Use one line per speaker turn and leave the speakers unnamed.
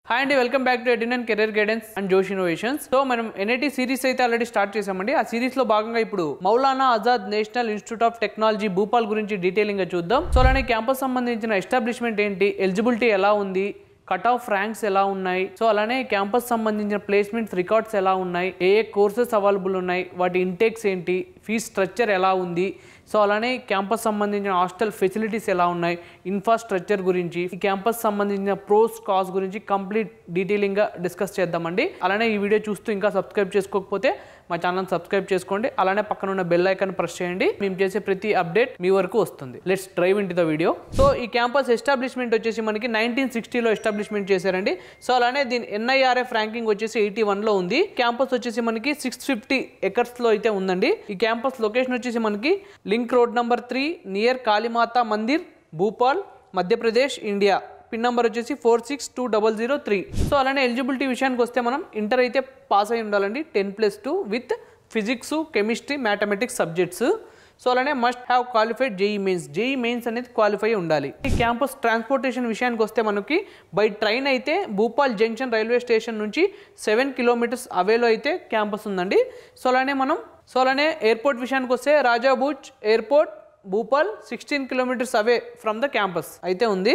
Hi అండి, welcome back to ఎడిన్ and career guidance and Josh innovations. So మనం NIT series అయితే ఆల్రెడీ స్టార్ట్ చేసామండి. ఆ సిరీస్ లో భాగంగా ఇప్పుడు Maulana Azad national institute of technology Bhopal గురించి డీటెయిలింగ్ గా చూద్దాం. సో అలానే క్యాంపస్ సంబంధించిన ఎస్టాబ్లిష్మెంట్ ఏంటి, ఎలిజిబిలిటీ ఎలా ఉంది, కట్ ఆఫ్ ర్యాంక్స్ ఎలా ఉన్నాయి, సో అలానే క్యాంపస్ సంబంధించిన ప్లేస్మెంట్స్ రికార్డ్స్ ఎలా ఉన్నాయి, ఏ కోర్సెస్ అవైలబుల్ ఉన్నాయి, వాటి ఇంటేక్స్ ఏంటి, ఫీజ్ స్ట్రక్చర్ ఎలా ఉంది, సో అలానే క్యాంపస్ సంబంధించిన హాస్టల్ ఫెసిలిటీస్ ఎలా ఉన్నాయి, ఇన్ఫ్రాస్ట్రక్చర్ గురించి, ఈ క్యాంపస్ సంబంధించిన ప్రోస్ కాస్ గురించి కంప్లీట్ డీటెయిలింగ్ గా డిస్కస్ చేద్దామండి. అలానే ఈ వీడియో చూస్తూ ఇంకా సబ్స్క్రైబ్ చేసుకోకపోతే మా ఛానల్ సబ్స్క్రైబ్ చేసుకోండి. అలానే పక్కన ఉన్న బెల్ ఐకాన్ ప్రెస్ చేయండి. మేము చేసే ప్రతి అప్డేట్ మీ వరకు వస్తుంది. Let's drive into the video. So ఈ క్యాంపస్ ఎస్టాబ్లిష్మెంట్ వచ్చేసి మనకి 1960లో ఎస్టాబ్లిష్మెంట్ చేశారండి. సో అలానే దీని NIRF ర్యాంకింగ్ వచ్చేసి 81లో ఉంది. క్యాంపస్ వచ్చేసి మనకి 650 acres లో అయితే ఉందండి. ఈ క్యాంపస్ లొకేషన్ వచ్చేసి మనకి link road number 3 near Kali Mata Mandir, Bhopal, Madhya Pradesh, India. Pin number వచ్చేసి 462003. సో అలానే ఎలిజిబిలిటీ విషయానికి వస్తే మనం ఇంటర్ అయితే పాస్ అయి ఉండాలండి 10+2 with physics, chemistry, mathematics subjects. So అలానే must have qualified JEE mains అనేది క్వాలిఫై ఉండాలి. ఈ క్యాంపస్ ట్రాన్స్పోర్టేషన్ విషయానికి వస్తే మనకి బై ట్రైన్ అయితే భూపాల్ జంక్షన్ రైల్వే స్టేషన్ నుంచి 7 kilometers అవేలో అయితే క్యాంపస్ ఉందండి. సో అలానే ఎయిర్పోర్ట్ విషయానికి వస్తే Raja Bhoj airport Bhopal 16 kilometers away from the campus అయితే ఉంది.